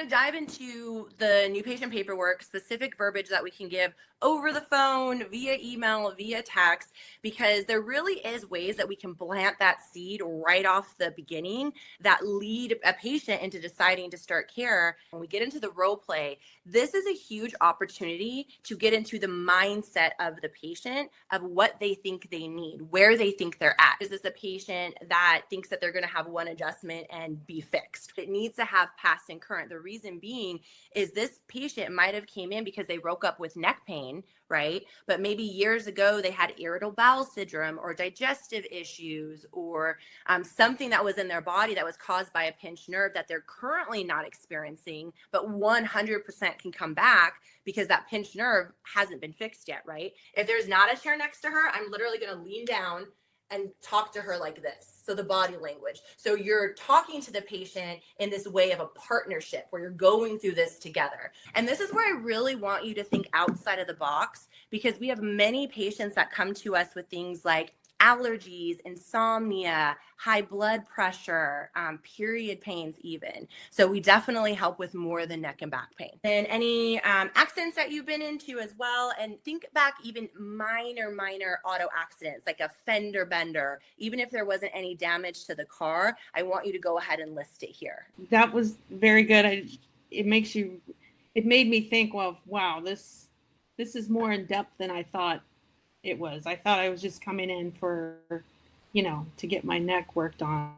going to dive into the new patient paperwork, specific verbiage that we can give over the phone, via email, via text, because there really is ways that we can plant that seed right off the beginning that lead a patient into deciding to start care. When we get into the role play, this is a huge opportunity to get into the mindset of the patient of what they think they need, where they think they're at. Is this a patient that thinks that they're going to have one adjustment and be fixed? It needs to have past and current. The reason being is this patient might have came in because they woke up with neck pain, right? But maybe years ago they had irritable bowel syndrome or digestive issues or something that was in their body that was caused by a pinched nerve that they're currently not experiencing, but 100% can come back because that pinched nerve hasn't been fixed yet, right? If there's not a chair next to her, I'm literally going to lean down and talk to her like this. So the body language. So you're talking to the patient in this way of a partnership where you're going through this together. And this is where I really want you to think outside of the box, because we have many patients that come to us with things like allergies, insomnia, high blood pressure, period pains even. So we definitely help with more than neck and back pain. And any accidents that you've been into as well. And think back even minor auto accidents, like a fender bender. Even if there wasn't any damage to the car, I want you to go ahead and list it here. That was very good. It made me think, well, wow, this is more in depth than I thought it was. I thought I was just coming in for, to get my neck worked on.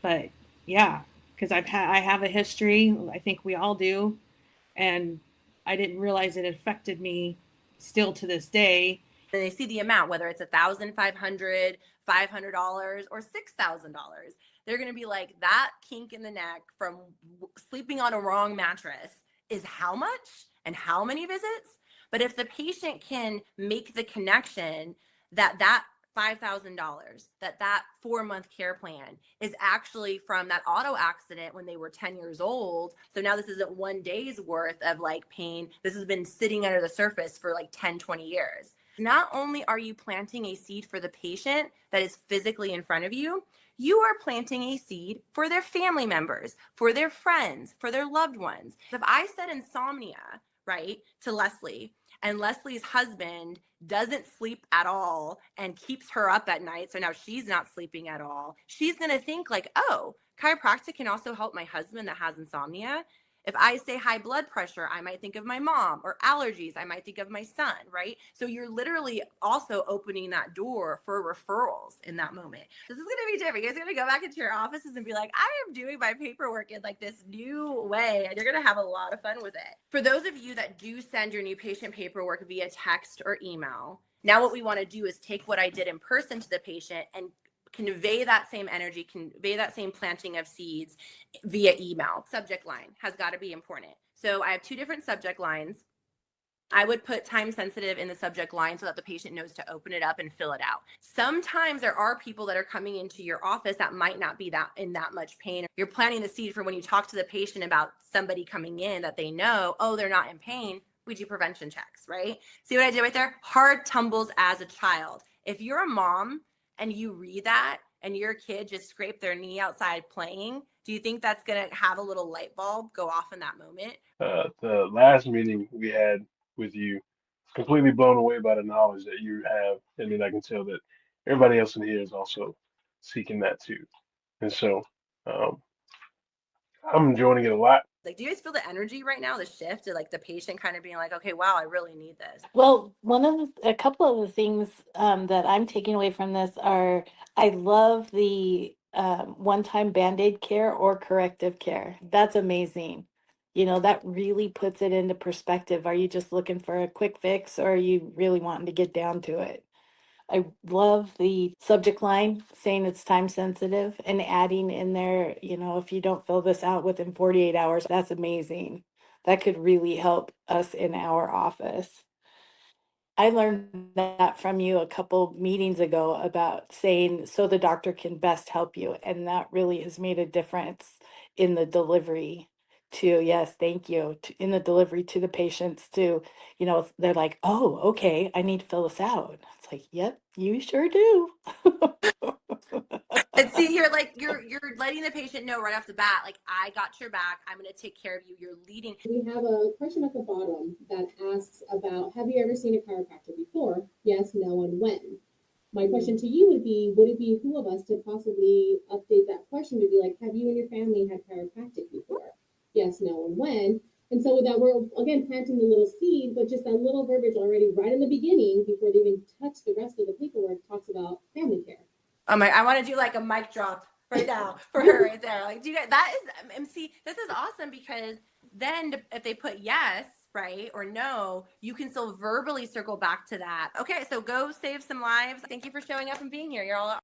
But yeah, because I have a history. I think we all do, and I didn't realize it affected me still to this day. And they see the amount, whether it's $1,500, $500, or $6,000. They're going to be like, that kink in the neck from sleeping on a wrong mattress is how much and how many visits? But if the patient can make the connection that $5,000, that 4-month care plan is actually from that auto accident when they were 10 years old. So now this isn't one day's worth of like pain. This has been sitting under the surface for like 10, 20 years. Not only are you planting a seed for the patient that is physically in front of you, you are planting a seed for their family members, for their friends, for their loved ones. If I said insomnia, right, to Leslie, and Leslie's husband doesn't sleep at all and keeps her up at night, so now she's not sleeping at all, she's going to think like, oh, chiropractic can also help my husband that has insomnia. If I say high blood pressure, I might think of my mom, or allergies, I might think of my son, right? So you're literally also opening that door for referrals in that moment. This is going to be different. You guys are going to go back into your offices and be like, I am doing my paperwork in like this new way, and you're going to have a lot of fun with it. For those of you that do send your new patient paperwork via text or email, now what we want to do is take what I did in person to the patient and convey that same energy, convey that same planting of seeds via email. Subject line has got to be important. So I have 2 different subject lines. I would put time sensitive in the subject line so that the patient knows to open it up and fill it out. Sometimes there are people that are coming into your office that might not be that in that much pain. You're planting the seed for when you talk to the patient about somebody coming in that they know, oh, they're not in pain. We do prevention checks, right? See what I did right there? Hard tumbles as a child. If you're a mom and you read that and your kid just scraped their knee outside playing, do you think that's going to have a little light bulb go off in that moment? The last meeting we had with you, completely blown away by the knowledge that you have, and then I can tell that everybody else in here is also seeking that too. And so um, I'm enjoying it a lot. Like, do you guys feel the energy right now, the shift, like the patient kind of being like, okay, wow, I really need this? Well, a couple of the things that I'm taking away from this are, I love the one-time Band-Aid care or corrective care. That's amazing. That really puts it into perspective. Are you just looking for a quick fix, or are you really wanting to get down to it? I love the subject line saying it's time sensitive and adding in there, if you don't fill this out within 48 hours, that's amazing. That could really help us in our office. I learned that from you a couple meetings ago about saying so the doctor can best help you. And that really has made a difference in the delivery to, yes, thank you, in the delivery to the patients to, they're like, oh, okay, I need to fill this out. It's like, yep, you sure do. And see, you're letting the patient know right off the bat, like, I got your back. I'm going to take care of you. You're leading. We have a question at the bottom that asks about, have you ever seen a chiropractor before? Yes, no, and when? My question to you would it be who of us to possibly update that question to be like, have you and your family had chiropractic before? Yes, no, and when? And so with that, we're again planting the little seed, but just that little verbiage already right in the beginning before they even touch the rest of the paperwork talks about family care. Oh my, I want to do like a mic drop right now for her right there. Like, do you guys, that is, MC, this is awesome, because then if they put yes, right, or no, you can still verbally circle back to that. Okay, so go save some lives. Thank you for showing up and being here. You're all